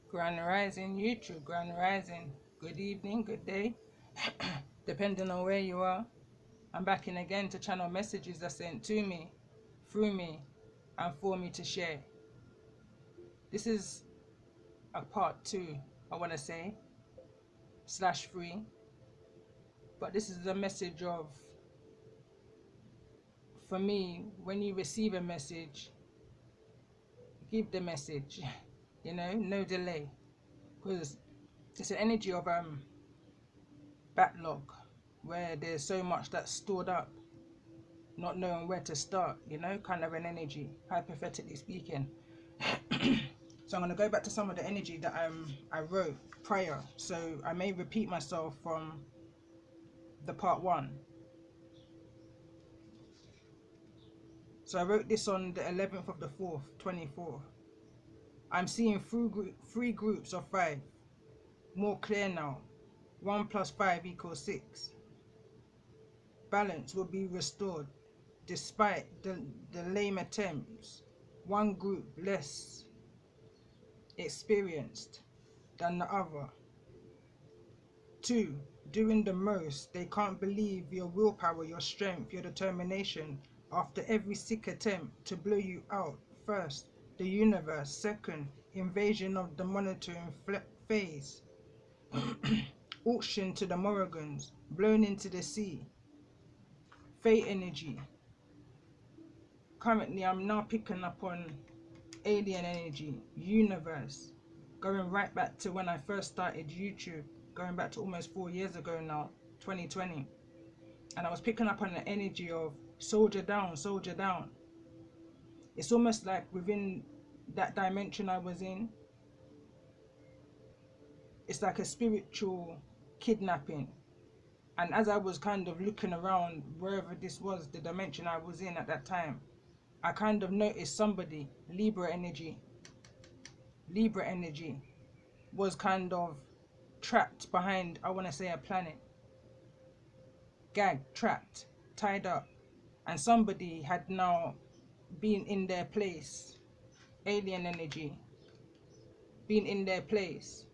Grand Rising YouTube, Grand Rising. Good evening, good day, depending on where you are. I'm back in again to channel messages that sent to me, through me, and for me to share. This is a part 2, I want to say, /3. But this is a message of, for me, when you receive a message, give the message, no delay. Because it's an energy of backlog, where there's so much that's stored up, not knowing where to start, kind of an energy, hypothetically speaking. So I'm going to go back to some of the energy that I wrote prior, so I may repeat myself from the part 1. So I wrote this on the 11th of the 4th, 24. I'm seeing three groups of 5, more clear now. 1 + 5 = 6. Balance will be restored despite the lame attempts. One group less experienced than the other. 2, doing the most. They can't believe your willpower, your strength, your determination. After every sick attempt to blow you out. First, the universe. Second, invasion of the monitoring phase. Auction to the Morrigans, blown into the sea. Fate energy. Currently, I'm now picking up on alien energy, universe, going right back to when I first started YouTube, going back to almost 4 years ago now, 2020. And I was picking up on the energy of soldier down, soldier down. It's almost like within that dimension I was in, it's like a spiritual kidnapping. And as I was kind of looking around wherever this was, the dimension I was in at that time, I kind of noticed somebody, Libra energy, was kind of trapped behind, I want to say, a planet. Gagged, trapped, tied up. And somebody had now been in their place. Alien energy. Been in their place.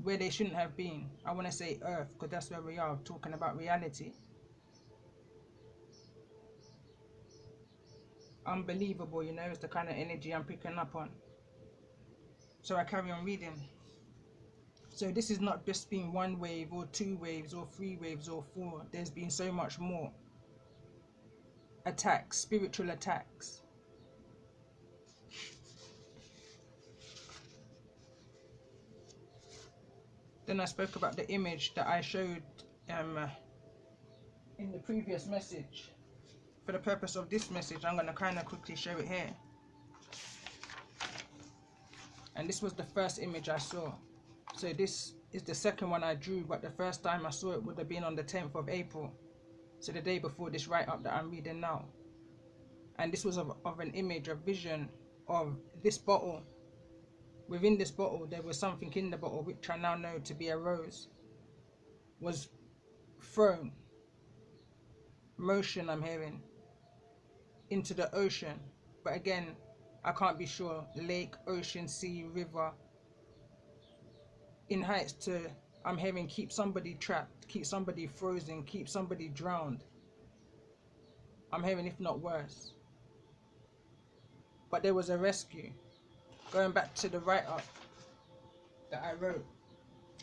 Where they shouldn't have been. I want to say Earth, because that's where we are, talking about reality. Unbelievable, it's the kind of energy I'm picking up on. So I carry on reading. So this is not just been 1 wave or 2 waves or 3 waves or 4. There's been so much more. Attacks, spiritual attacks. Then I spoke about the image that I showed in the previous message. For the purpose of this message, I'm going to kind of quickly show it here. And this was the first image I saw. So this is the second one I drew, but the first time I saw it would have been on the 10th of April. So the day before this write-up that I'm reading now. And this was of an image, a vision of this bottle. Within this bottle, there was something in the bottle, which I now know to be a rose. Was thrown. Motion I'm hearing. Into the ocean. But again, I can't be sure. Lake, ocean, sea, river. In heights to, I'm hearing, keep somebody trapped, keep somebody frozen, keep somebody drowned. I'm hearing, if not worse. But there was a rescue. Going back to the write-up that I wrote,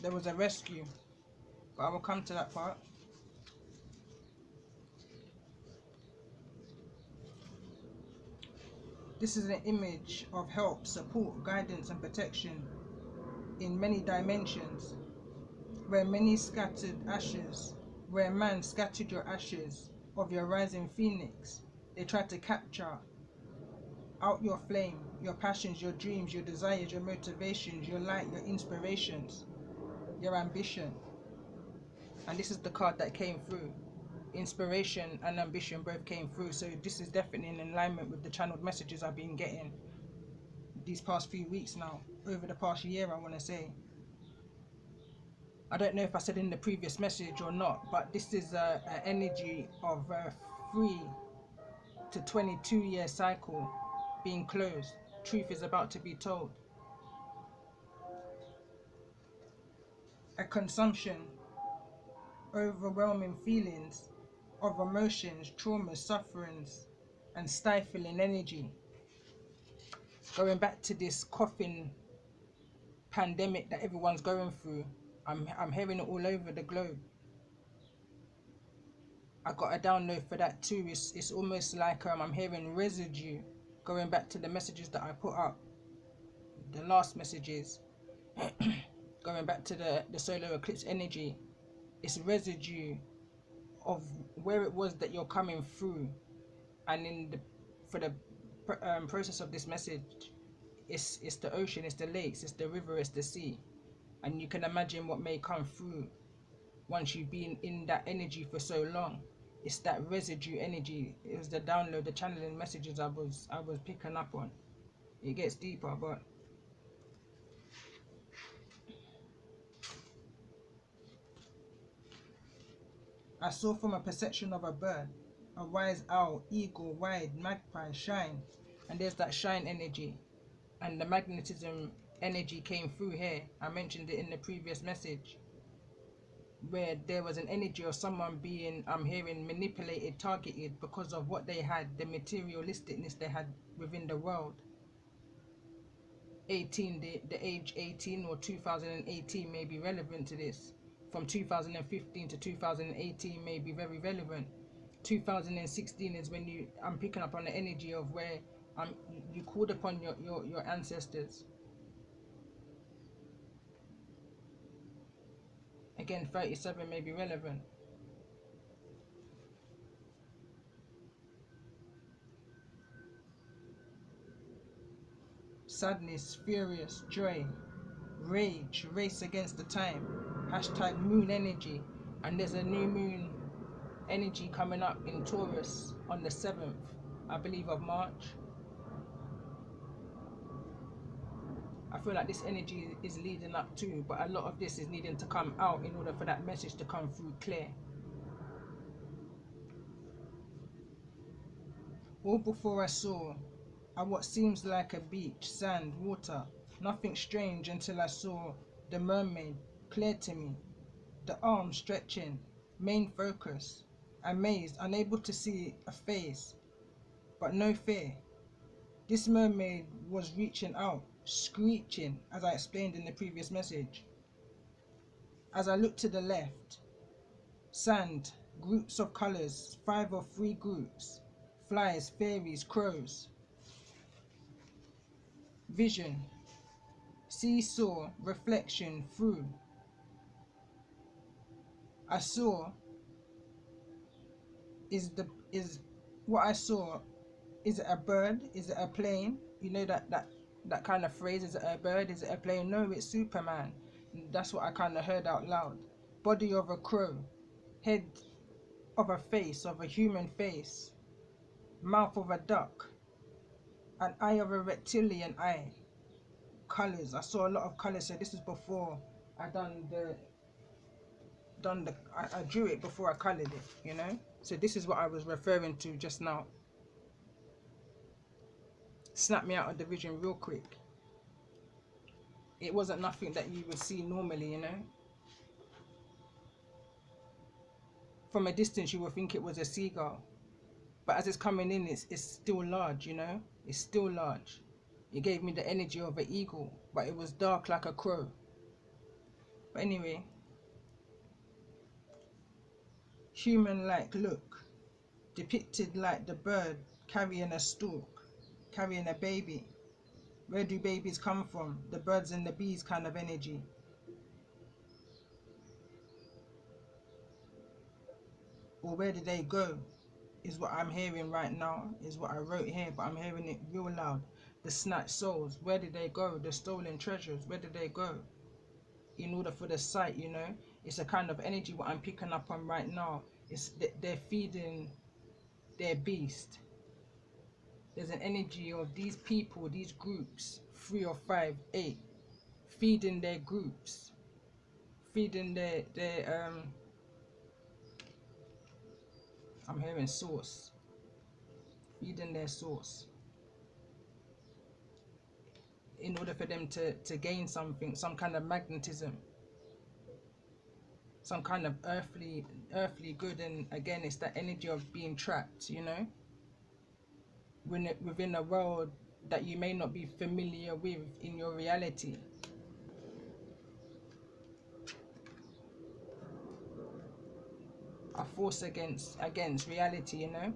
there was a rescue. But I will come to that part. This is an image of help, support, guidance and protection in many dimensions, where many scattered ashes, where man scattered your ashes of your rising phoenix. They tried to capture out your flame, your passions, your dreams, your desires, your motivations, your light, your inspirations, your ambition. And this is the card that came through. Inspiration and ambition both came through. So this is definitely in alignment with the channeled messages I've been getting these past few weeks now, over the past year, I want to say. I don't know if I said in the previous message or not, but this is an energy of a 3 to 22 year cycle being closed. Truth is about to be told. a consumption, overwhelming feelings of emotions, traumas, sufferings, and stifling energy. Going back to this coughing pandemic that everyone's going through, I'm hearing it all over the globe. I got a download for that too. It's almost like I'm hearing residue. Going back to the messages that I put up, the last messages, going back to the solar eclipse energy, it's residue of where it was that you're coming through, and for the process of this message, it's the ocean, it's the lakes, it's the river, it's the sea, and you can imagine what may come through once you've been in that energy for so long. It's that residue energy. It was the download, the channeling messages I was picking up on. It gets deeper, but I saw from a perception of a bird, a wise owl, eagle, wide, magpie, shine, and there's that shine energy, and the magnetism energy came through here. I mentioned it in the previous message, where there was an energy of someone being, I'm hearing, manipulated, targeted because of what they had, the materialisticness they had within the world. 18, the age 18 or 2018 may be relevant to this. From 2015 to 2018 may be very relevant. 2016 is when I'm picking up on the energy of where you called upon your ancestors. Again, 37 may be relevant. Sadness, furious, joy, rage, race against the time, hashtag moon energy, and there's a new moon energy coming up in Taurus on the 7th, I believe, of March. I feel like this energy is leading up too, but a lot of this is needing to come out in order for that message to come through clear. All before I saw what seems like a beach, sand, water, nothing strange until I saw the mermaid clear to me, the arm stretching, main focus, amazed, unable to see a face, but no fear. This mermaid was reaching out, screeching, as I explained in the previous message. As I looked to the left, sand, groups of colors, 5 or 3 groups, flies, fairies, crows. Vision, seesaw, reflection, through. I saw is what I saw. Is it a bird? Is it a plane? You know that kind of phrase, is it a bird? Is it a plane? No, it's Superman. That's what I kind of heard out loud. Body of a crow, head of a face, of a human face, mouth of a duck, an eye of a reptilian eye, colors. I saw a lot of colors. So this is before I I drew it before I colored it, you know. So this is what I was referring to just now. Snapped me out of the vision real quick. It wasn't nothing that you would see normally, you know. From a distance you would think it was a seagull, but as it's coming in, it's still large, you know. It's still large. It gave me the energy of an eagle, but it was dark like a crow. But anyway, human-like look, depicted like the bird carrying a stalk, carrying a baby. Where do babies come from? The birds and the bees kind of energy. Or where did they go? Is what I'm hearing right now, is what I wrote here, but I'm hearing it real loud. The snatched souls, where did they go? The stolen treasures, where did they go? In order for the sight, you know, it's a kind of energy what I'm picking up on right now. It's they're feeding their beast. There's an energy of these people, these groups, 3 or 5, 8, feeding their groups, feeding their I'm hearing source, feeding their source, in order for them to gain something, some kind of magnetism. some kind of earthly good. And again, it's that energy of being trapped, you know, within a world that you may not be familiar with in your reality. A force against reality, you know,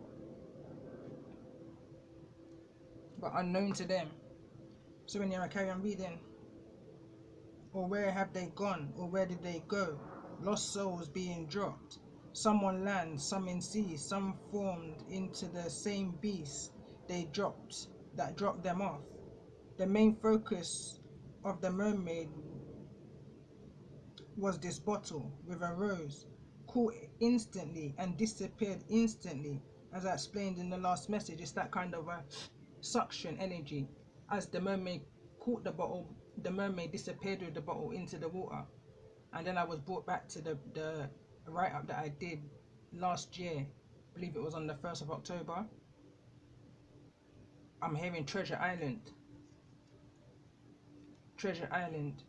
but unknown to them. So when I carry on reading, or where have they gone, or where did they go? Lost souls being dropped, some on land, some in sea, some formed into the same beast they dropped, that dropped them off. The main focus of the mermaid was this bottle with a rose, caught instantly and disappeared instantly. As I explained in the last message, it's that kind of a suction energy. As the mermaid caught the bottle, the mermaid disappeared with the bottle into the water. And then I was brought back to the write-up that I did last year. I believe it was on the 1st of October. I'm hearing Treasure Island,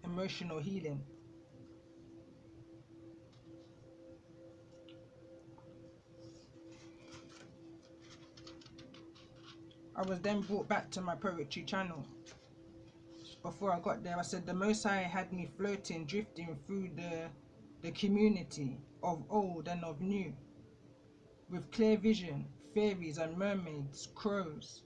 emotional healing. I was then brought back to my poetry channel. Before I got there, I said the Most High had me floating, drifting through the community of old and of new, with clear vision, fairies and mermaids, crows.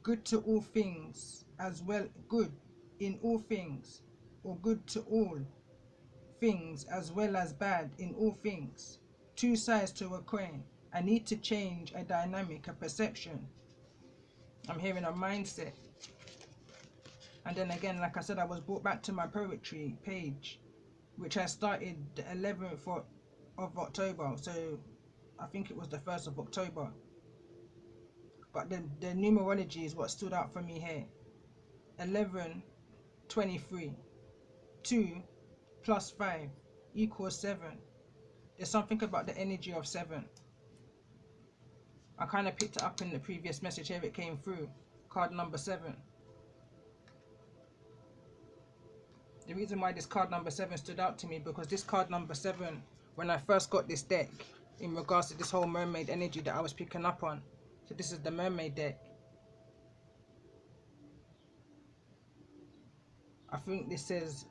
Good to all things, as well good in all things, or good to all things as well as bad in all things. Two sides to a coin. I need to change a dynamic, a perception. I'm hearing a mindset. And then again, like I said, I was brought back to my poetry page, which I started the 11th of October. So I think it was the 1st of October. But the numerology is what stood out for me here. 11, 23. 2 plus 5 equals 7. There's something about the energy of 7. I kind of picked it up in the previous message. Here it came through. Card number 7. The reason why this card number 7 stood out to me, because this card number 7, when I first got this deck, in regards to this whole mermaid energy that I was picking up on. So this is the mermaid deck. I think this says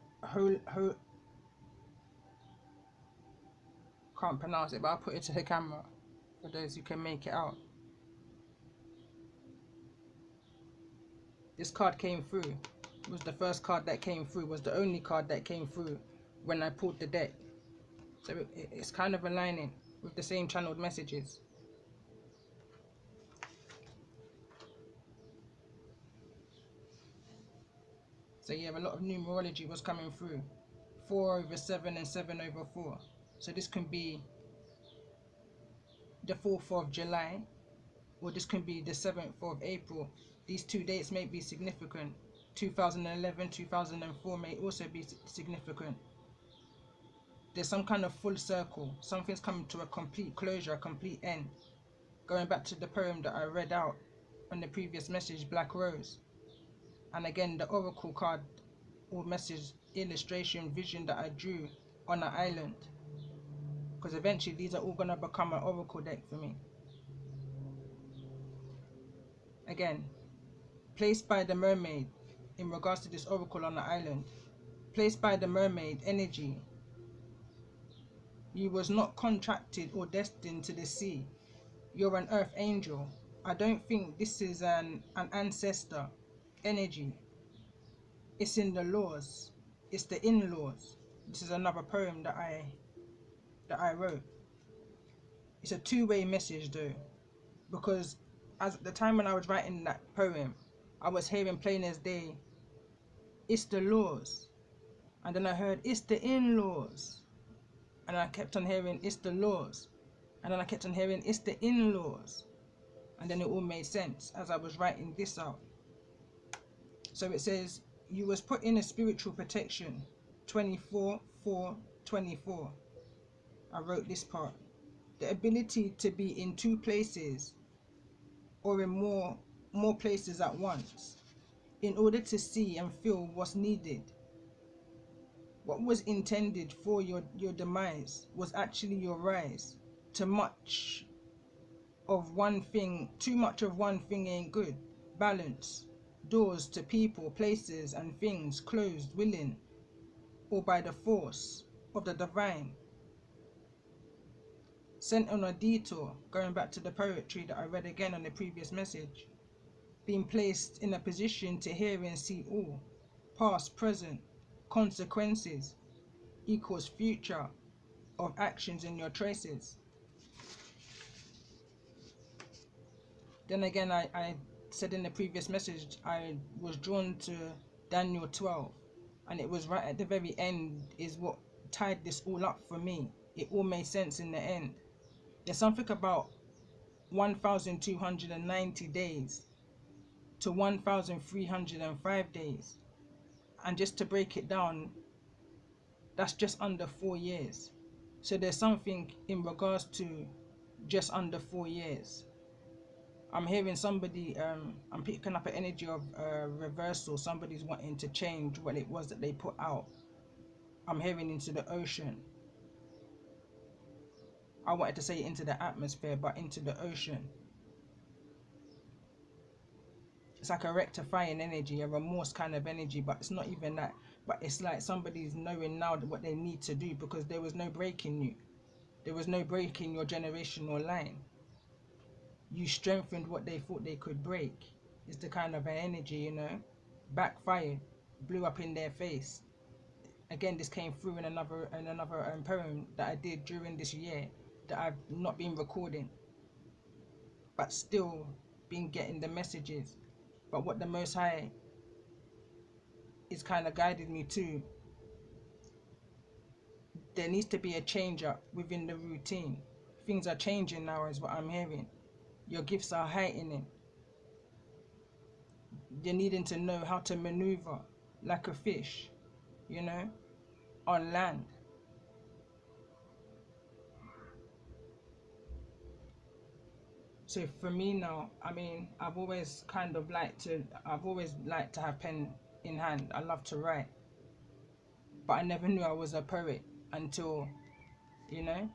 can't pronounce it, but I'll put it to the camera for those who can make it out. This card came through. It was the first card that came through, was the only card that came through when I pulled the deck. So it's kind of aligning with the same channeled messages. So yeah, a lot of numerology was coming through. 4 over 7 and 7 over 4. So this can be the 4th of July, or this can be the 7th of April. These two dates may be significant. 2011, 2004 may also be significant. There's some kind of full circle. Something's coming to a complete closure, a complete end. Going back to the poem that I read out on the previous message, Black Rose. And again, the oracle card or message illustration vision that I drew on an island. Because eventually these are all going to become an oracle deck for me. Again, placed by the mermaid in regards to this oracle on the island. Placed by the mermaid energy. You was not contracted or destined to the sea. You're an earth angel. I don't think this is an ancestor energy. It's in the laws. It's the in-laws. This is another poem that I wrote. It's a two-way message though, because at the time when I was writing that poem, I was hearing plain as day, it's the laws, and then I heard it's the in-laws, and I kept on hearing it's the laws, and then I kept on hearing it's the in-laws, and then it all made sense as I was writing this out. So it says, you was put in a spiritual protection, 24/4/24. I wrote this part. The ability to be in two places or in more places at once in order to see and feel what's needed. What was intended for your demise was actually your rise. Too much of one thing ain't good. Balance. Doors to people, places and things closed, willing, or by the force of the divine. Sent on a detour, going back to the poetry that I read again on the previous message. Being placed in a position to hear and see all. Past, present, consequences equals future of actions in your choices. Then again, I said in the previous message, I was drawn to Daniel 12, and it was right at the very end is what tied this all up for me. It all made sense in the end. There's something about 1,290 days to 1,305 days. And just to break it down, that's just under 4 years. So there's something in regards to just under 4 years. I'm hearing somebody, I'm picking up an energy of reversal. Somebody's wanting to change what it was that they put out. I'm hearing into the ocean. I wanted to say into the atmosphere, but into the ocean. It's like a rectifying energy, a remorse kind of energy, but it's not even that. But it's like somebody's knowing now what they need to do, because there was no break in you. There was no break in your generational line. You strengthened what they thought they could break. It's the kind of an energy, you know, backfired, blew up in their face. Again, this came through in another poem that I did during this year that I've not been recording, but still been getting the messages. But what the Most High is kind of guided me to, there needs to be a change up within the routine. Things are changing now is what I'm hearing. Your gifts are heightening. You're needing to know how to maneuver like a fish, you know, on land. So for me now, I mean, I've always liked to have pen in hand. I love to write. But I never knew I was a poet until, you know,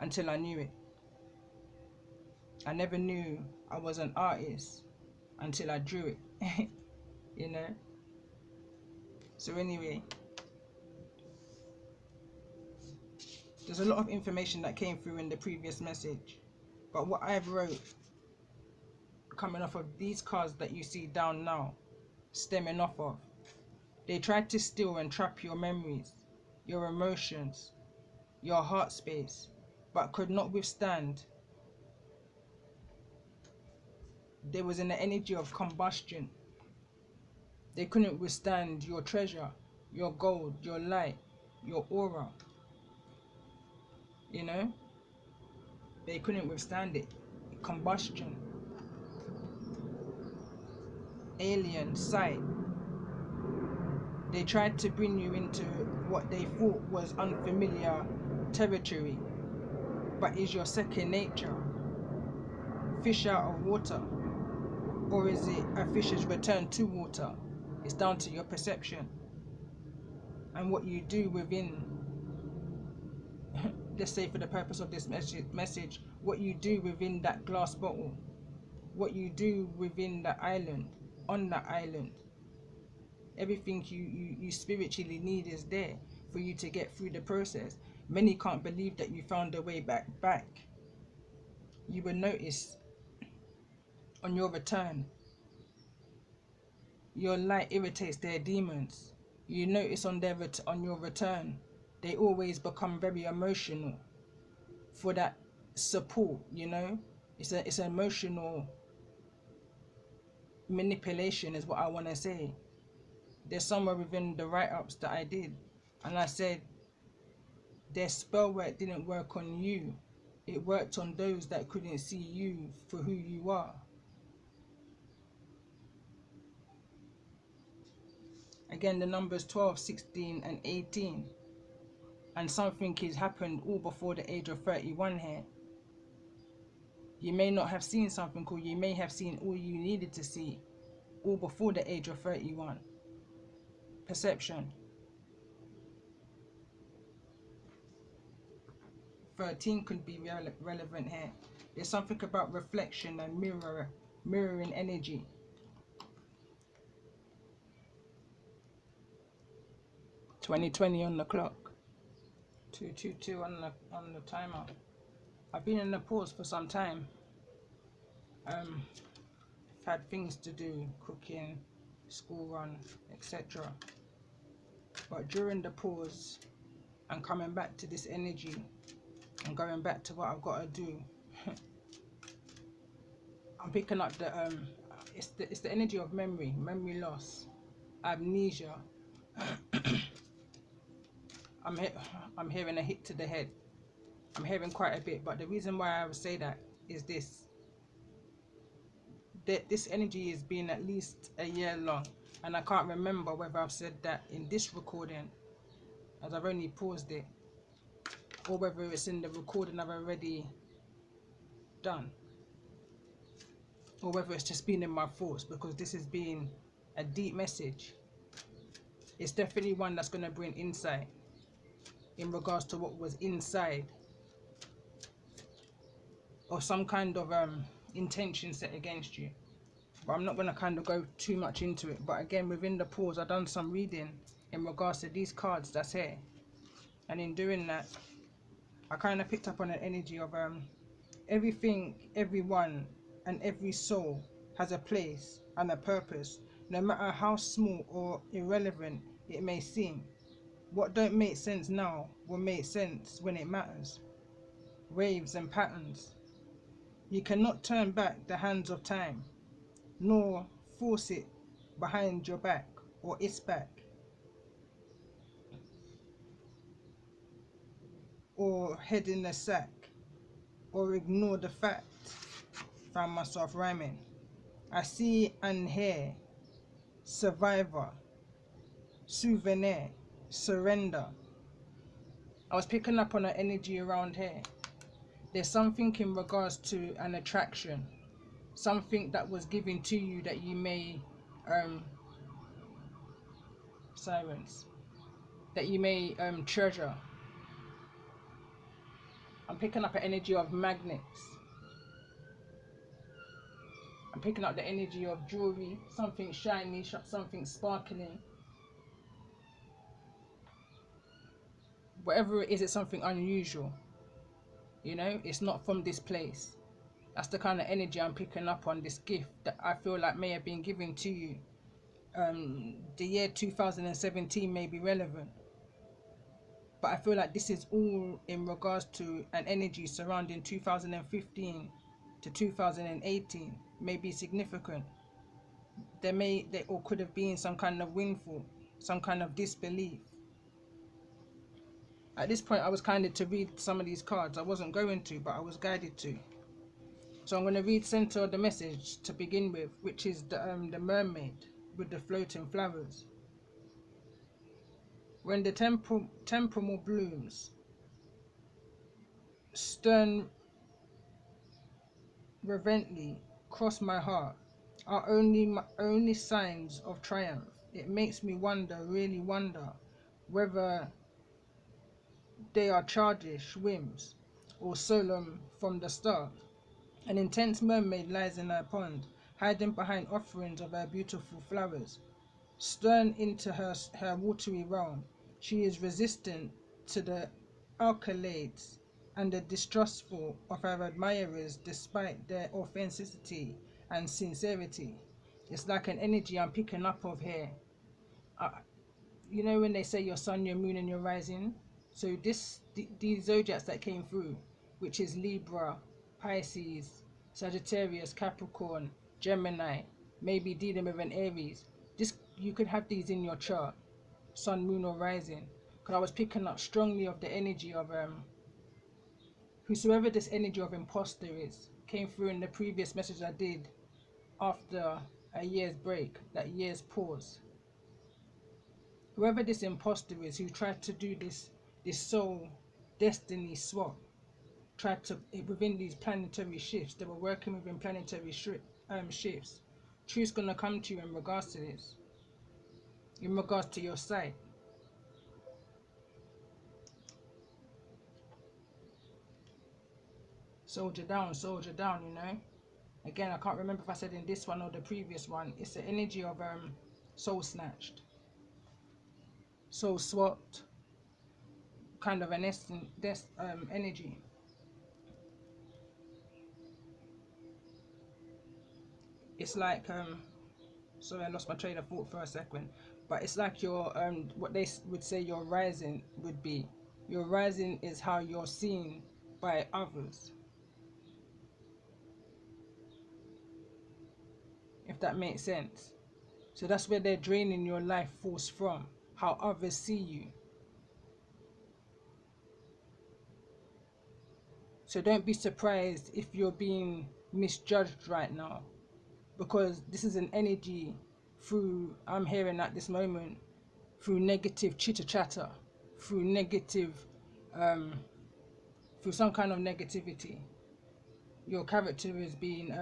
until I knew it. I never knew I was an artist until I drew it, you know. So anyway, there's a lot of information that came through in the previous message, but what I've wrote coming off of these cards that you see down now, stemming off of, they tried to steal and trap your memories, your emotions, your heart space, but could not withstand. There was an energy of combustion. They couldn't withstand your treasure, your gold, your light, your aura. You know? They couldn't withstand it. Combustion. Alien sight. They tried to bring you into what they thought was unfamiliar territory, but is your second nature. Fish out of water. Or is it a fish's return to water? It's down to your perception and what you do within, let's say for the purpose of this message, what you do within that glass bottle, what you do within the island, on that island. Everything you spiritually need is there for you to get through the process. Many can't believe that you found a way back. You will notice on your return, your light irritates their demons. You notice on your return, they always become very emotional for that support, you know. It's emotional manipulation is what I want to say. There's somewhere within the write-ups that I did, and I said their spell work didn't work on you. It worked on those that couldn't see you for who you are. Again, the numbers 12, 16 and 18. And something has happened all before the age of 31 here. You may not have seen something, or you may have seen all you needed to see all before the age of 31. perception. 13 could be relevant here. There's something about reflection and mirroring energy. .20 on the clock. 222 on the timer. I've been in the pause for some time. Had things to do, cooking, school run, etc. But during the pause and coming back to this energy and going back to what I've got to do, I'm picking up the it's the energy of memory loss, amnesia. I'm hearing a hit to the head. I'm hearing quite a bit, but the reason why I would say that is this. This energy has been at least a year long, and I can't remember whether I've said that in this recording, as I've only paused it, or whether it's in the recording I've already done, or whether it's just been in my thoughts, because this has been a deep message. It's definitely one that's going to bring insight in regards to what was inside, or some kind of intention set against you. But I'm not going to kind of go too much into it. But again, within the pause, I've done some reading in regards to these cards that's here, and in doing that, I kind of picked up on an energy of everything, everyone, and every soul has a place and a purpose, no matter how small or irrelevant it may seem. What don't make sense now will make sense when it matters. Waves and patterns. You cannot turn back the hands of time, nor force it behind your back or its back, or head in the sack, or ignore the fact. Found myself rhyming. I see and hear survivor, souvenir, surrender. I was picking up on an energy around here. There's something in regards to an attraction, something that was given to you that you may silence, that you may treasure. I'm picking up an energy of magnets. I'm picking up the energy of jewelry, something shiny, something sparkling. Whatever it is, it's something unusual. You know, it's not from this place. That's the kind of energy I'm picking up on, this gift that I feel like may have been given to you. The year 2017 may be relevant, but I feel like this is all in regards to an energy surrounding 2015 to 2018 may be significant. There or could have been some kind of windfall, some kind of disbelief. At this point, I was guided to read some of these cards. I wasn't going to, but I was guided to. So I'm going to read center of the message to begin with, which is the mermaid with the floating flowers. When the temporal blooms, stern reverently cross my heart, are only signs of triumph. It makes me really wonder, whether they are childish whims or solemn from the start. An intense mermaid lies in her pond, hiding behind offerings of her beautiful flowers. Stern into her watery realm, she is resistant to the accolades and the distrustful of her admirers despite their authenticity and sincerity. It's like an energy I'm picking up of here. You know when they say your sun, your moon and your rising? So these zodiacs that came through, which is Libra, Pisces, Sagittarius, Capricorn, Gemini, maybe dealing with an Aries. You could have these in your chart, sun, moon or rising. Because I was picking up strongly of the energy of whosoever this energy of imposter is, came through in the previous message I did after a year's break, that year's pause. Whoever this imposter is who tried to do this soul destiny swap, tried to, within these planetary shifts, they were working within planetary shifts. Truth's gonna come to you in regards to this. in regards to your sight. Soldier down, you know. Again, I can't remember if I said in this one or the previous one. It's the energy of soul snatched, soul swapped, kind of an energy. It's like sorry, I lost my train of thought for a second, but it's like your what they would say your rising would be. Your rising is how you're seen by others, if that makes sense. So that's where they're draining your life force from, how others see you. So don't be surprised if you're being misjudged right now, because this is an energy through, I'm hearing at this moment, through negative chitter chatter, through negative, through some kind of negativity. Your character is being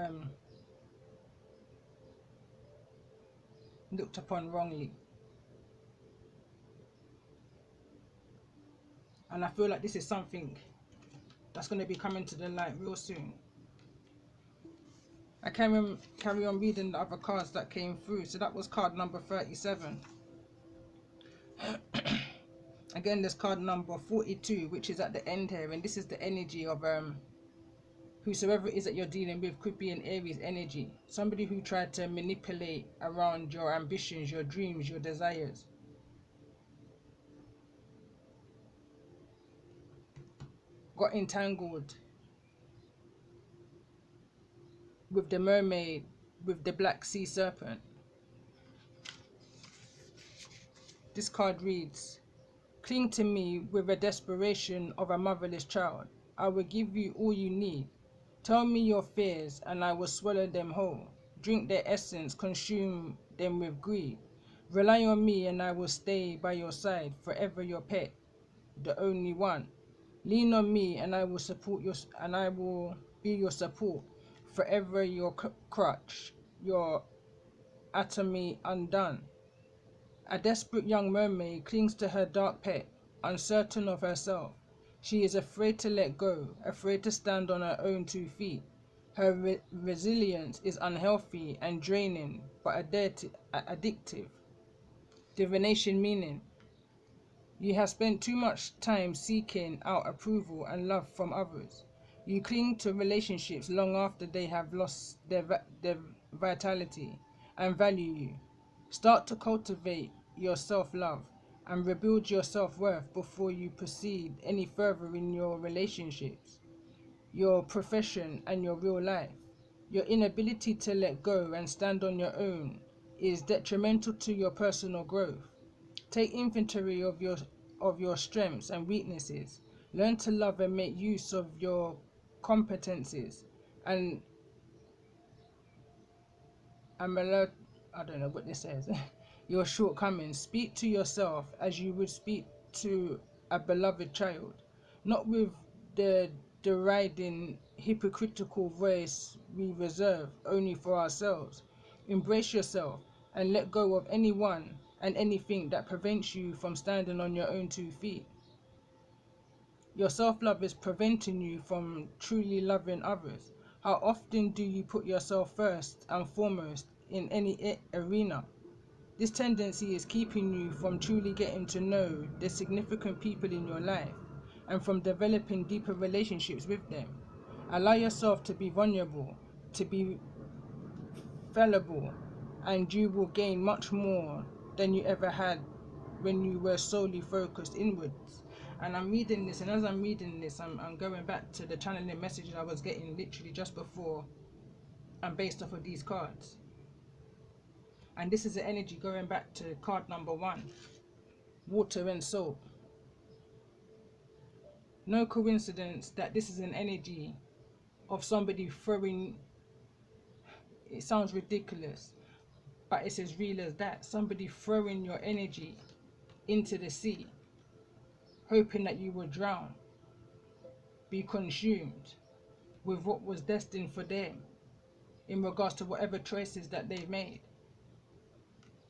looked upon wrongly. And I feel like this is something that's going to be coming to the light real soon. I carry on reading the other cards that came through. So that was card number 37. Again, there's card number 42, which is at the end here, and this is the energy of whosoever it is that you're dealing with. Could be an Aries energy, somebody who tried to manipulate around your ambitions, your dreams, your desires. Got entangled with the mermaid, with the black sea serpent. This card reads, cling to me with the desperation of a motherless child. I will give you all you need. Tell me your fears and I will swallow them whole. Drink their essence, consume them with greed. Rely on me and I will stay by your side, forever your pet, the only one. Lean on me and I will support your, and I will be your support, forever your crutch, your atomy undone. A desperate young mermaid clings to her dark pet, uncertain of herself. She is afraid to let go, afraid to stand on her own 2 feet. Her resilience is unhealthy and draining, but addictive. Divination meaning, you have spent too much time seeking out approval and love from others. You cling to relationships long after they have lost their vitality and value you. Start to cultivate your self-love and rebuild your self-worth before you proceed any further in your relationships, your profession, and your real life. Your inability to let go and stand on your own is detrimental to your personal growth. Take inventory of your strengths and weaknesses. Learn to love and make use of your competencies and I don't know what this says. Your shortcomings. Speak to yourself as you would speak to a beloved child, not with the deriding, hypocritical voice we reserve only for ourselves. Embrace yourself and let go of anyone and anything that prevents you from standing on your own 2 feet. Your self-love is preventing you from truly loving others. How often do you put yourself first and foremost in any arena? This tendency is keeping you from truly getting to know the significant people in your life and from developing deeper relationships with them. Allow yourself to be vulnerable, to be fallible, and you will gain much more than you ever had when you were solely focused inwards. And I'm reading this, and as I'm reading this, I'm going back to the channeling messages I was getting literally just before, and based off of these cards. And this is the energy going back to card number 1, water and salt. No coincidence that this is an energy of somebody throwing, it sounds ridiculous, but it's as real as that. Somebody throwing your energy into the sea, hoping that you will drown, be consumed with what was destined for them in regards to whatever choices that they've made.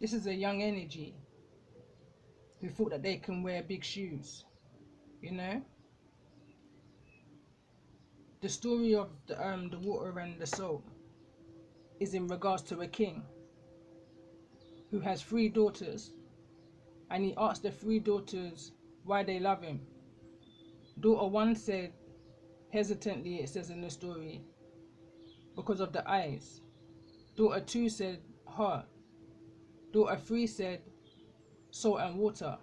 This is a young energy who thought that they can wear big shoes, you know. The story of the water and the salt is in regards to a king who has 3 daughters, and he asked the 3 daughters why they love him. Daughter 1 said, hesitantly it says in the story, because of the eyes. Daughter 2 said, heart. Daughter 3 said, salt and water.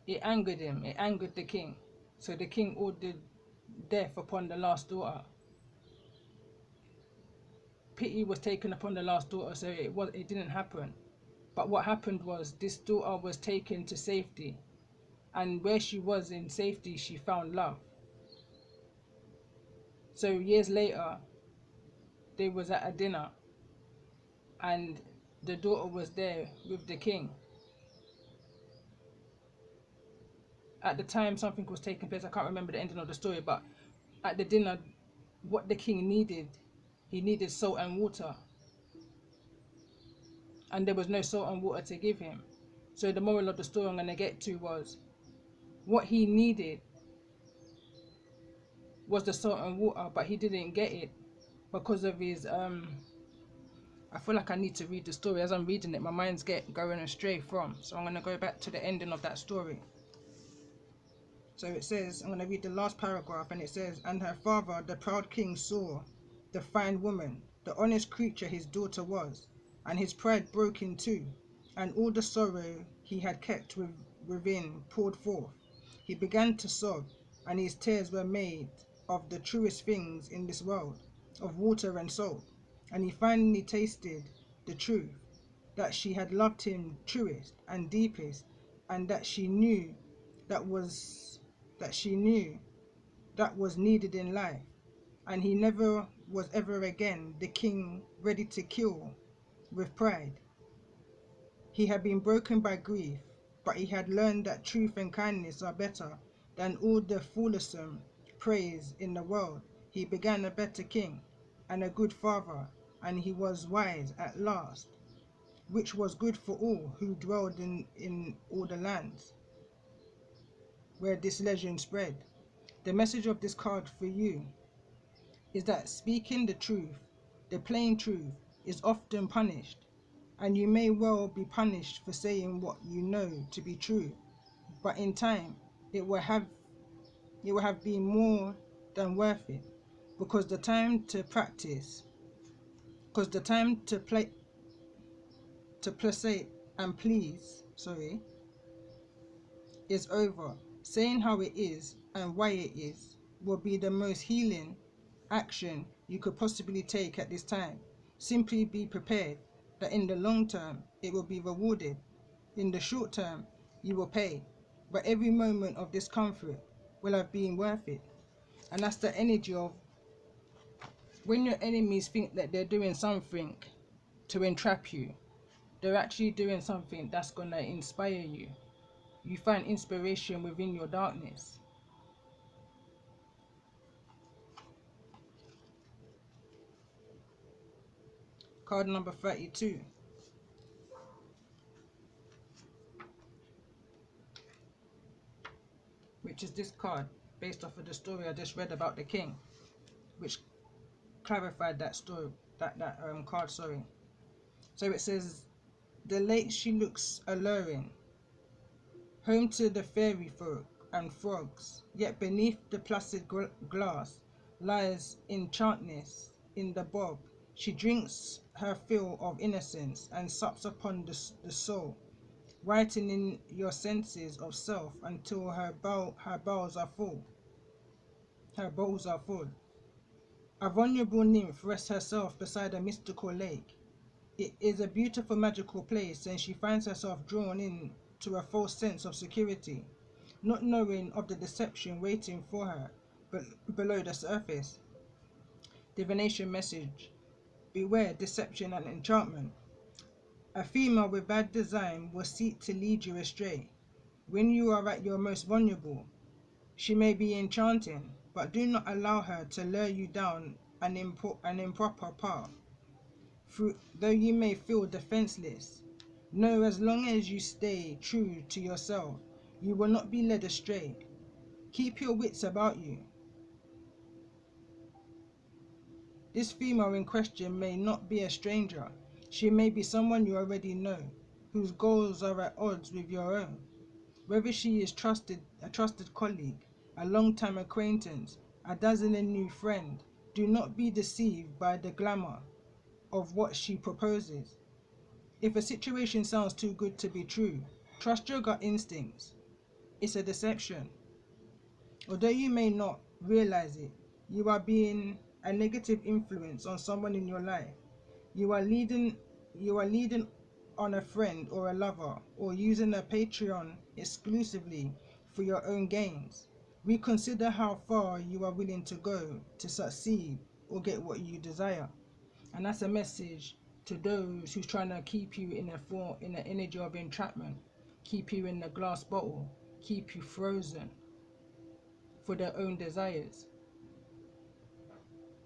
It angered him, it angered the king. So the king ordered death upon the last daughter. Pity was taken upon the last daughter, so it didn't happen. But what happened was this daughter was taken to safety, and where she was in safety, she found love. So years later, they was at a dinner, and the daughter was there with the king. At the time, something was taking place. I can't remember the ending of the story, but at the dinner, what the king needed, he needed salt and water, and there was no salt and water to give him. So the moral of the story I'm going to get to was, what he needed was the salt and water, but he didn't get it because of his I feel like I need to read the story. As I'm reading it, my mind's going astray from, so I'm going to go back to the ending of that story. So it says, I'm going to read the last paragraph, and it says, and her father, the proud king, saw the fine woman, the honest creature his daughter was, and his pride broke in two, and all the sorrow he had kept within poured forth. He began to sob, and his tears were made of the truest things in this world, of water and salt, and he finally tasted the truth, that she had loved him truest and deepest, and that she knew that was needed in life, and he never was ever again the king ready to kill with pride. He had been broken by grief, but he had learned that truth and kindness are better than all the fulsome praise in the world. He began a better king and a good father, and he was wise at last, which was good for all who dwelled in all the lands where this legend spread. The message of this card for you is that speaking the truth, the plain truth, is often punished, and you may well be punished for saying what you know to be true, but in time it will have been more than worth it, because the time to practice, because the time to placate and please, is over. Saying how it is and why it is will be the most healing action you could possibly take at this time. Simply be prepared that in the long term it will be rewarded. In the short term you will pay, but every moment of discomfort will have been worth it. And that's the energy of when your enemies think that they're doing something to entrap you, they're actually doing something that's going to inspire you. You find inspiration within your darkness. Card number 32. Which is this card, based off of the story I just read about the king, which clarified that story, that card, sorry. So it says, the lake she looks alluring, home to the fairy folk and frogs, yet beneath the placid glass lies enchantness in the bob. She drinks her fill of innocence and sups upon the soul, whitening your senses of self until her bowls are full. A vulnerable nymph rests herself beside a mystical lake. It is a beautiful magical place, and she finds herself drawn in to a false sense of security, not knowing of the deception waiting for her below the surface. Divination message: beware deception and enchantment. A female with bad design will seek to lead you astray. When you are at your most vulnerable, she may be enchanting, but do not allow her to lure you down an improper path. Though you may feel defenseless, No, as long as you stay true to yourself, you will not be led astray. Keep your wits about you. This female in question may not be a stranger. She may be someone you already know, whose goals are at odds with your own. Whether she is a trusted colleague, a long-time acquaintance, a dazzling new friend, do not be deceived by the glamour of what she proposes. If a situation sounds too good to be true, trust your gut instincts. It's a deception. Although you may not realize it, you are being a negative influence on someone in your life. You are leading on a friend or a lover, or using a Patreon exclusively for your own gains. Reconsider how far you are willing to go to succeed or get what you desire. And that's a message to those who's trying to keep you in an energy of entrapment, keep you in the glass bottle, keep you frozen for their own desires,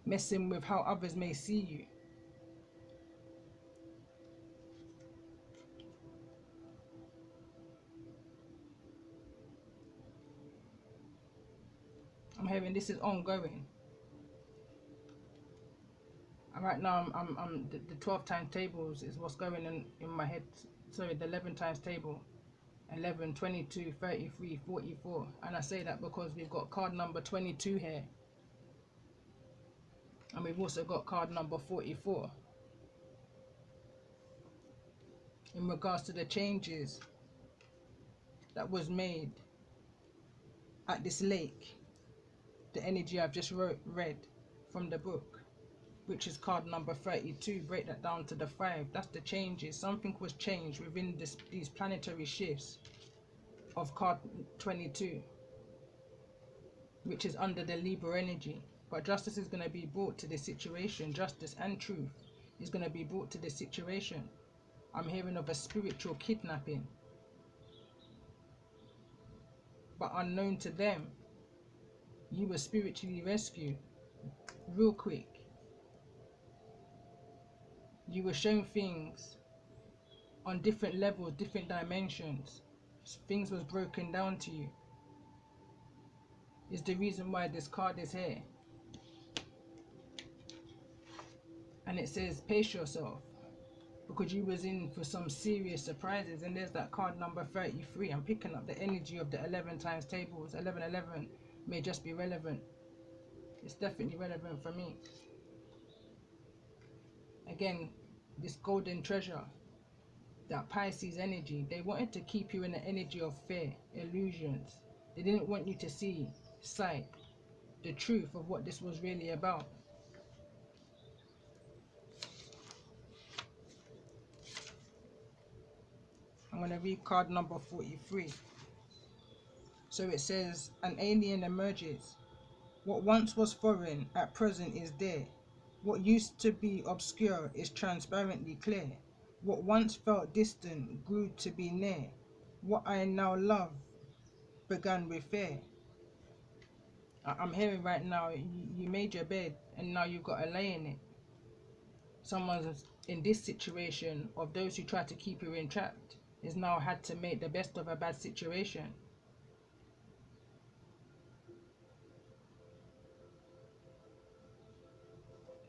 messing with how others may see you. I'm hearing this is ongoing. And right now, I'm the 12 times tables is what's going in my head. Sorry, the 11 times table. 11, 22, 33, 44. And I say that because we've got card number 22 here. And we've also got card number 44. In regards to the changes that was made at this lake. The energy I've just read from the book, which is card number 32. Break that down to the 5. That's the changes. Something was changed within these planetary shifts of card 22, which is under the Libra energy. But justice is going to be brought to this situation. Justice and truth is going to be brought to this situation. I'm hearing of a spiritual kidnapping, but unknown to them, you were spiritually rescued real quick. You were shown things on different levels, different dimensions. Things was broken down to you. Is the reason why this card is here. And it says pace yourself, because you was in for some serious surprises. And there's that card number 33. I'm picking up the energy of the 11 times tables. 1111 may just be relevant. It's definitely relevant for me. Again, this golden treasure, that Pisces energy, they wanted to keep you in the energy of fear, illusions. They didn't want you to see, sight, the truth of what this was really about. I'm going to read card number 43. So it says, an alien emerges. What once was foreign at present is there. What used to be obscure is transparently clear. What once felt distant grew to be near. What I now love began with fear. I'm hearing right now, you made your bed and now you've got to lay in it. Someone's in this situation of those who try to keep you entrapped is now had to make the best of a bad situation.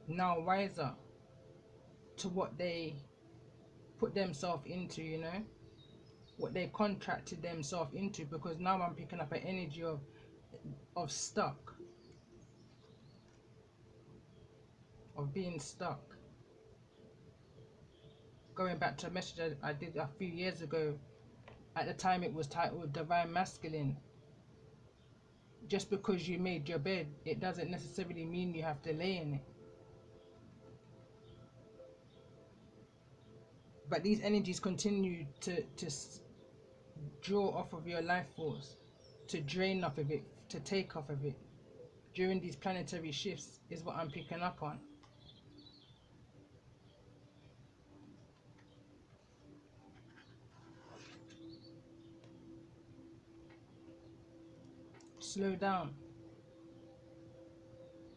Now wiser to what they put themselves into, you know, what they contracted themselves into, because now I'm picking up an energy of stuck, of being stuck. Going back to a message I did a few years ago, at the time it was titled Divine Masculine. Just because you made your bed, it doesn't necessarily mean you have to lay in it. But these energies continue to draw off of your life force, to drain off of it, to take off of it. During these planetary shifts is what I'm picking up on. Slow down.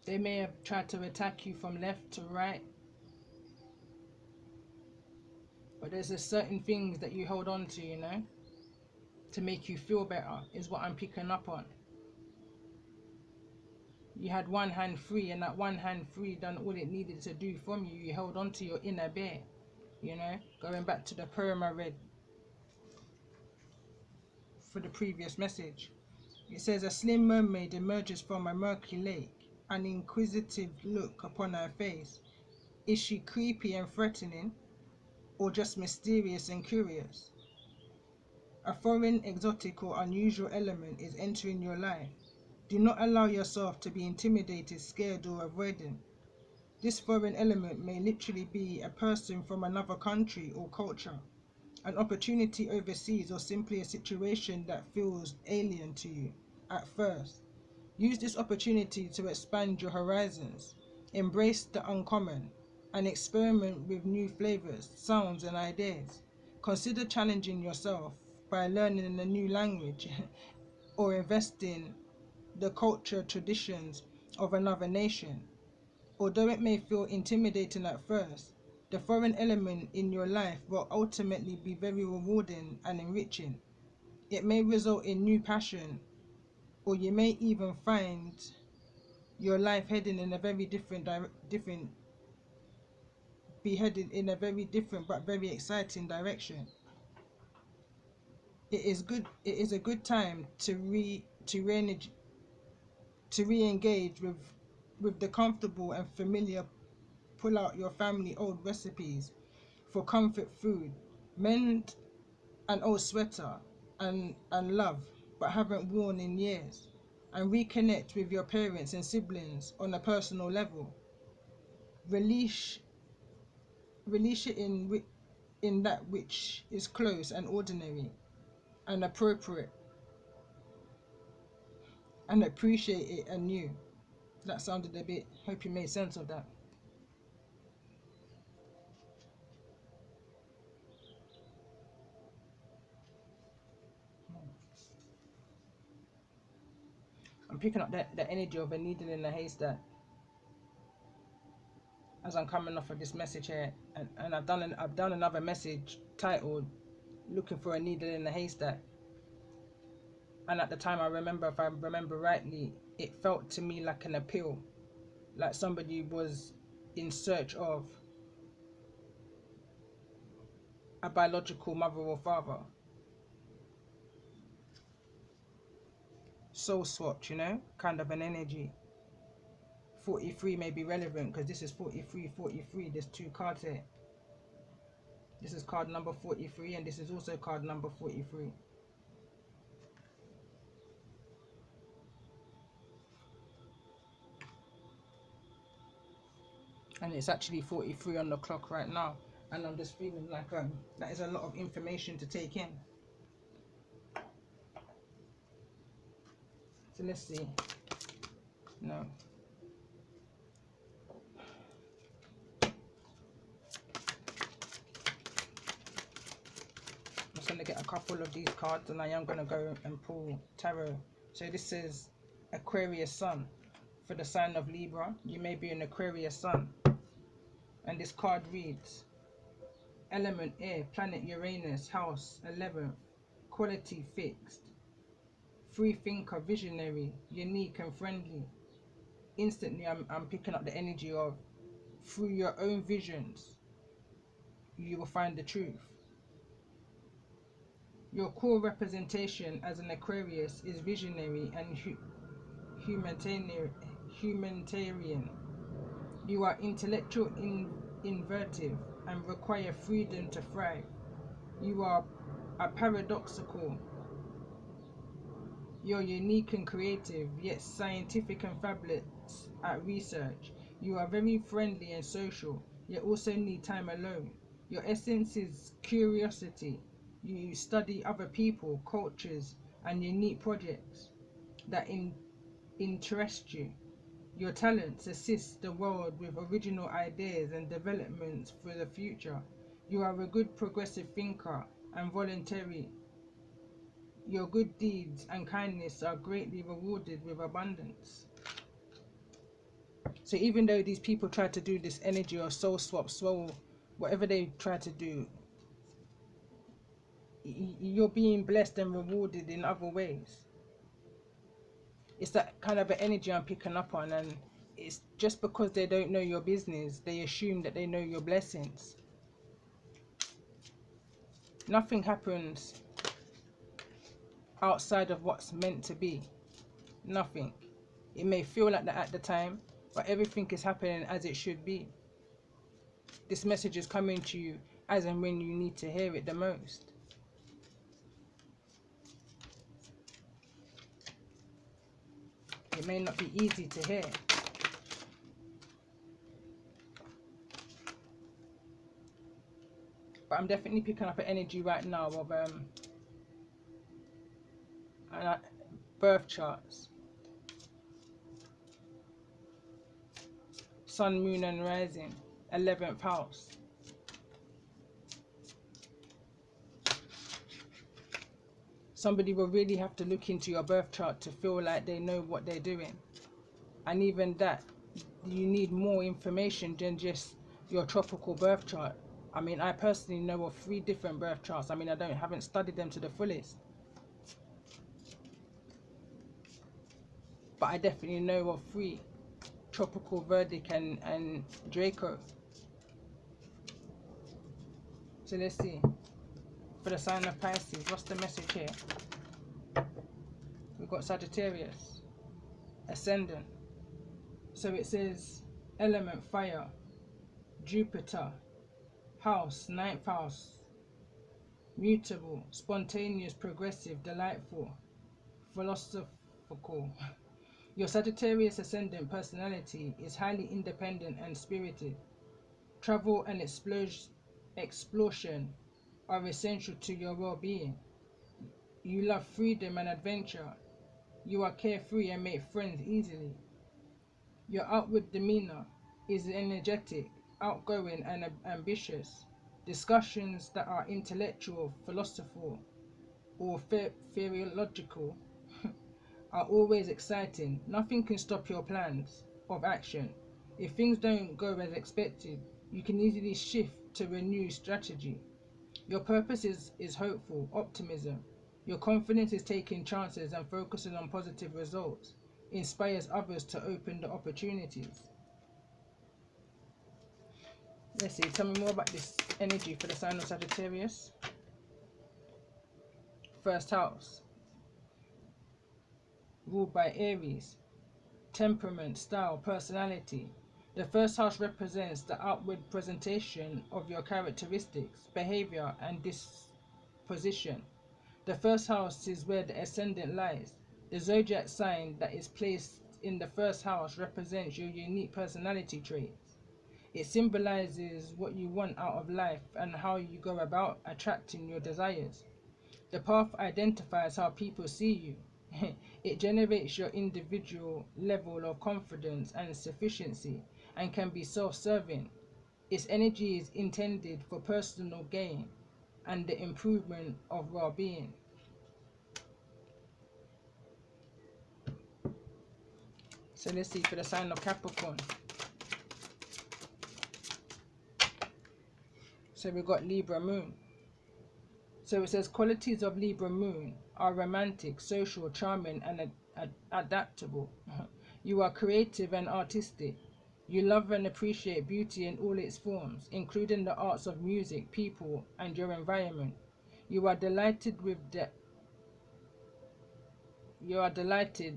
They may have tried to attack you from left to right. But there's a certain things that you hold on to, you know, to make you feel better, is what I'm picking up on. You had one hand free, and that one hand free done all it needed to do from you. You held on to your inner bear, you know, going back to the poem I read for the previous message. It says, a slim mermaid emerges from a murky lake, an inquisitive look upon her face. Is she creepy and threatening, or just mysterious and curious? A foreign, exotic, or unusual element is entering your life. Do not allow yourself to be intimidated, scared, or avoidant. This foreign element may literally be a person from another country or culture, an opportunity overseas, or simply a situation that feels alien to you at first. Use this opportunity to expand your horizons, embrace the uncommon, and experiment with new flavors, sounds, and ideas. Consider challenging yourself by learning a new language or investing the culture traditions of another nation. Although it may feel intimidating at first, the foreign element in your life will ultimately be very rewarding and enriching. It may result in new passion, or you may even find your life heading in a very be headed in a very different but very exciting direction. It is a good time to re-engage with the comfortable and familiar. Pull out your family old recipes for comfort food, mend an old sweater and love but haven't worn in years, and reconnect with your parents and siblings on a personal level. Release it in that which is close and ordinary and appropriate, and appreciate it anew. That sounded a bit, hope you made sense of that. I'm picking up the energy of a needle in a haystack as I'm coming off of this message here, and I've done another message titled "Looking for a Needle in a Haystack." And at the time, if I remember rightly, it felt to me like an appeal, like somebody was in search of a biological mother or father. Soul swapped, you know, kind of an energy. 43 may be relevant because this is 43. There's two cards here. This is card number 43, and this is also card number 43. And it's actually 43 on the clock right now, and I'm just feeling like that is a lot of information to take in. So let's see. No. I'm just going to get a couple of these cards, and I am going to go and pull tarot. So this is Aquarius Sun. For the sign of Libra, you may be an Aquarius Sun. And this card reads, element air, planet Uranus, house 11th, quality fixed, free thinker, visionary, unique and friendly. Instantly I'm picking up the energy of, through your own visions you will find the truth. Your core representation as an Aquarius is visionary and humanitarian. You are intellectual, inventive, and require freedom to thrive. You are a paradoxical. You're unique and creative, yet scientific and fabulous at research. You are very friendly and social, yet also need time alone. Your essence is curiosity. You study other people, cultures, and unique projects that interest you. Your talents assist the world with original ideas and developments for the future. You are a good progressive thinker and voluntary. Your good deeds and kindness are greatly rewarded with abundance. So even though these people try to do this energy or soul swap, whatever they try to do, you're being blessed and rewarded in other ways. It's that kind of an energy I'm picking up on, and it's just because they don't know your business, they assume that they know your blessings. Nothing happens outside of what's meant to be. Nothing. It may feel like that at the time, but everything is happening as it should be. This message is coming to you as and when you need to hear it the most. It may not be easy to hear, but I'm definitely picking up an energy right now of birth charts. Sun, moon and rising, 11th house. Somebody will really have to look into your birth chart to feel like they know what they're doing. And even that, you need more information than just your tropical birth chart. I mean, I personally know of 3 different birth charts. I mean, I haven't studied them to the fullest, but I definitely know of 3: tropical, Verdic and Draco. So let's see, for the sign of Pisces, what's the message here? We've got Sagittarius, ascendant. So it says element fire, Jupiter, house, 9th house, mutable, spontaneous, progressive, delightful, philosophical. Your Sagittarius ascendant personality is highly independent and spirited. Travel and exploration are essential to your well-being. You love freedom and adventure. You are carefree and make friends easily. Your outward demeanor is energetic, outgoing and ambitious. Discussions that are intellectual, philosophical, or theological are always exciting. Nothing can stop your plans of action. If things don't go as expected, you can easily shift to a new strategy. Your purpose is hopeful, optimism. Your confidence is taking chances and focusing on positive results. Inspires others to open the opportunities. Let's see, tell me more about this energy for the sign of Sagittarius. 1st house, ruled by Aries. Temperament, style, personality. The 1st house represents the outward presentation of your characteristics, behavior and disposition. The 1st house is where the ascendant lies. The zodiac sign that is placed in the 1st house represents your unique personality traits. It symbolizes what you want out of life and how you go about attracting your desires. The path identifies how people see you. It generates your individual level of confidence and sufficiency and can be self-serving. Its energy is intended for personal gain and the improvement of well-being. So let's see for the sign of Capricorn. So we've got Libra moon. So it says qualities of Libra moon are romantic, social, charming and adaptable. You are creative and artistic. You love and appreciate beauty in all its forms, including the arts of music, people and your environment. You are delighted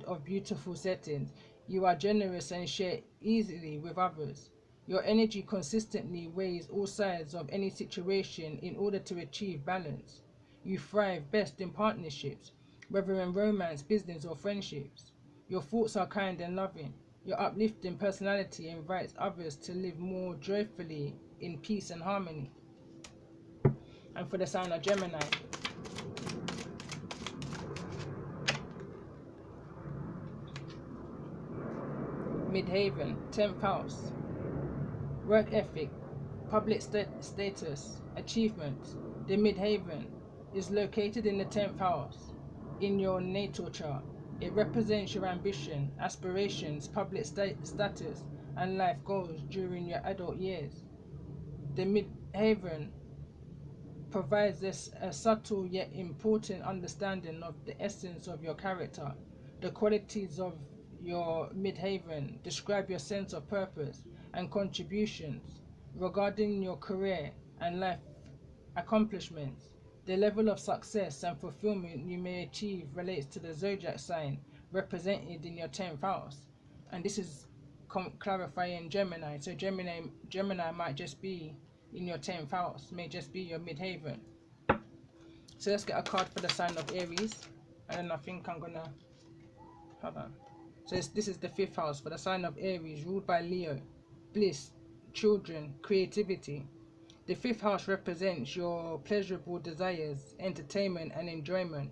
of beautiful settings. You are generous and share easily with others. Your energy consistently weighs all sides of any situation in order to achieve balance. You thrive best in partnerships, whether in romance, business or friendships. Your thoughts are kind and loving. Your uplifting personality invites others to live more joyfully in peace and harmony. And for the sign of Gemini, Midhaven, 10th house. Work ethic, public status, achievements. The Midhaven is located in the 10th house in your natal chart. It represents your ambition, aspirations, public status, and life goals during your adult years. The Midhaven provides this a subtle yet important understanding of the essence of your character, the qualities of your midhaven, describe your sense of purpose and contributions regarding your career and life accomplishments. The level of success and fulfillment you may achieve relates to the zodiac sign represented in your 10th house. And this is clarifying Gemini. So Gemini might just be in your 10th house, may just be your midhaven. So let's get a card for the sign of Aries. And then I think I'm gonna, hold on. So this is the 5th house for the sign of Aries, ruled by Leo. Bliss, children, creativity. The 5th house represents your pleasurable desires, entertainment and enjoyment.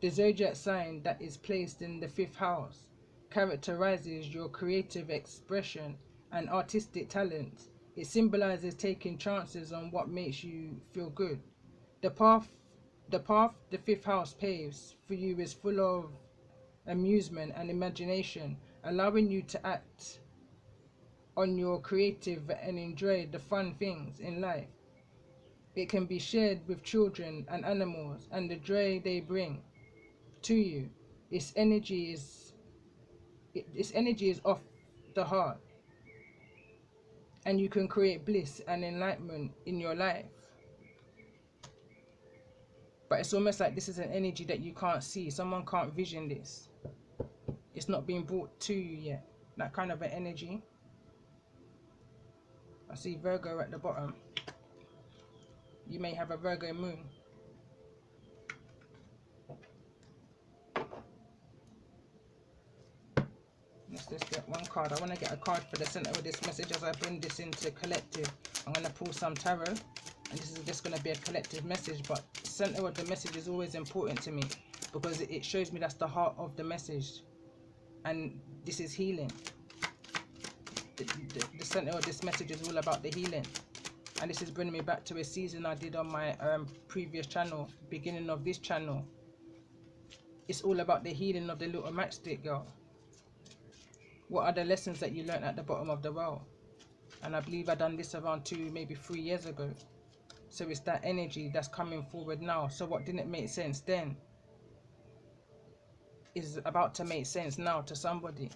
The zodiac sign that is placed in the 5th house characterizes your creative expression and artistic talents. It symbolizes taking chances on what makes you feel good. The path the 5th house paves for you is full of amusement and imagination, allowing you to act on your creative and enjoy the fun things in life. It can be shared with children and animals, and the joy they bring to you. Its energy is off the heart, and you can create bliss and enlightenment in your life. But it's almost like this is an energy that you can't see. Someone can't vision this. It's not being brought to you yet. That kind of an energy. I see Virgo at the bottom. You may have a Virgo moon. Let's just get one card. I want to get a card for the center of this message as I bring this into collective. I'm going to pull some tarot, and this is just going to be a collective message, but the center of the message is always important to me because it shows me that's the heart of the message, and this is healing. The center of this message is all about the healing, and this is bringing me back to a season I did on my previous channel, beginning of this channel. It's all about the healing of the little matchstick girl. What are the lessons that you learned at the bottom of the well? And I believe I done this around 2, maybe 3 years ago. So it's that energy that's coming forward now. So what didn't make sense then is about to make sense now to somebody.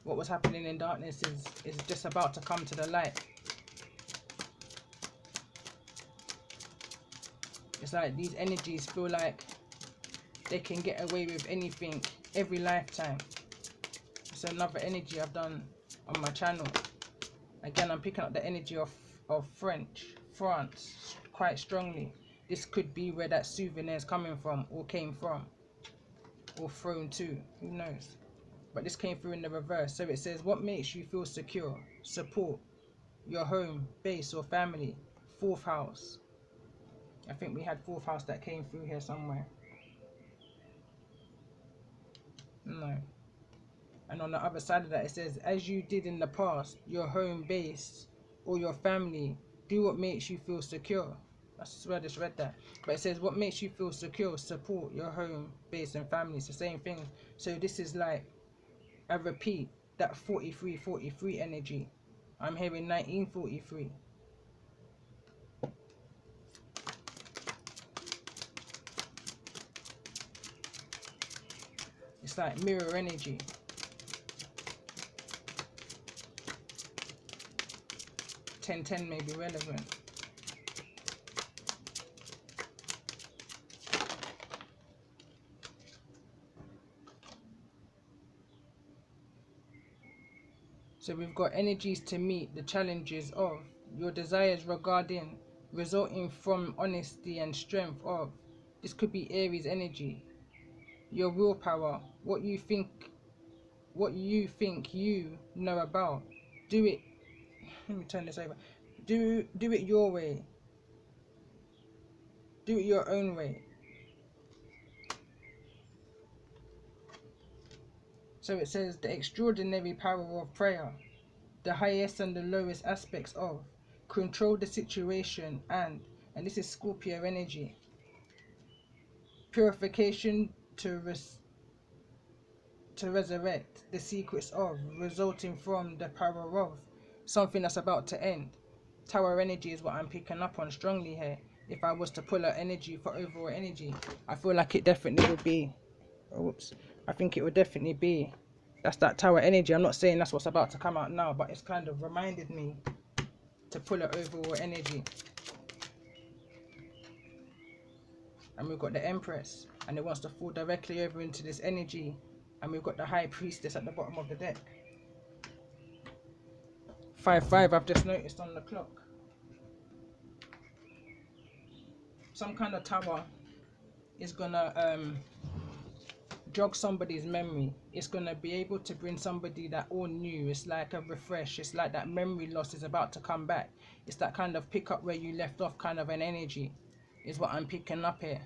What was happening in darkness is just about to come to the light. It's like these energies feel like they can get away with anything every lifetime. It's another energy I've done on my channel. Again, I'm picking up the energy of France quite strongly. This could be where that souvenir is coming from, or came from, or thrown to, who knows. But this came through in the reverse. So it says, what makes you feel secure? Support your home, base or family. 4th house. I think we had 4th house that came through here somewhere. No. And on the other side of that, it says, as you did in the past, your home base or your family, do what makes you feel secure. I swear I just read that. But it says, what makes you feel secure? Support your home base and family. It's the same thing. So this is like a repeat, that 43 energy. I'm hearing 1943. It's like mirror energy. Ten may be relevant. So we've got energies to meet the challenges of your desires regarding, resulting from honesty and strength of. This could be Aries energy. Your willpower, what you think you know about. Do it. Let me turn this over. Do it your way. Do it your own way. So it says the extraordinary power of prayer, the highest and the lowest aspects of, control the situation and this is Scorpio energy, purification to resurrect the secrets of, resulting from the power of something that's about to end. Tower energy is what I'm picking up on strongly here. If I was to pull out energy for overall energy, I feel like it definitely would be, oops, I think it would definitely be, that's that tower energy. I'm not saying that's what's about to come out now, but it's kind of reminded me to pull out overall energy. And we've got the Empress, and it wants to fall directly over into this energy, and we've got the High Priestess at the bottom of the deck. 5-5 I've just noticed on the clock. Some kind of tower is gonna jog somebody's memory. It's gonna be able to bring somebody that all new. It's like a refresh. It's like that memory loss is about to come back. It's that kind of pick up where you left off kind of an energy is what I'm picking up here.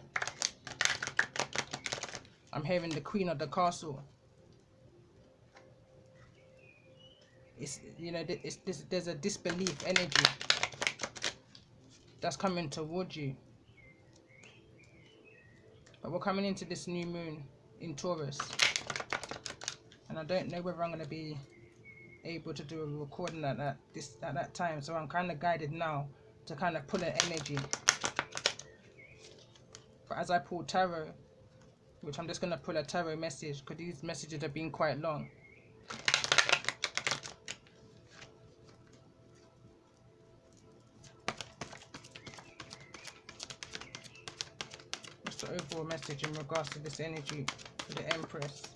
I'm hearing the Queen of the Castle. It's, you know, there's a disbelief energy that's coming towards you. But we're coming into this new moon in Taurus, and I don't know whether I'm going to be able to do a recording at that time, so I'm kind of guided now to kind of pull an energy. But as I pull tarot, which I'm just going to pull a tarot message because these messages have been quite long. What's the overall message in regards to this energy for the Empress?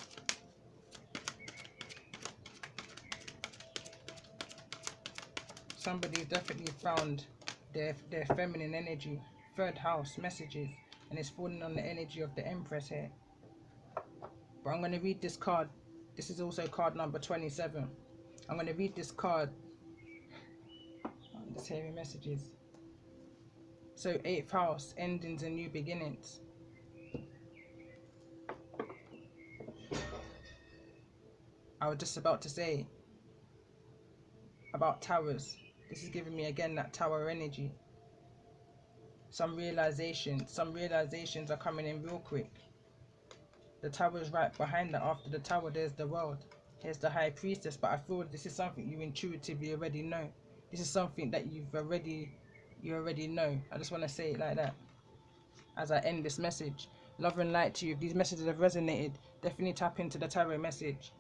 Somebody's definitely found their feminine energy. 3rd house messages, and it's falling on the energy of the Empress here. But I'm going to read this card. This is also card number 27. I'm going to read this card. I'm just hearing messages. So 8th house, endings and new beginnings. I was just about to say about towers. This is giving me again that tower energy. Some realizations are coming in real quick. The tower is right behind that. After the tower, there's the world. Here's the High Priestess. But I feel this is something you intuitively already know. This is something that you already know. I just want to say it like that as I end this message. Love and light to you. If these messages have resonated, definitely tap into the tarot message.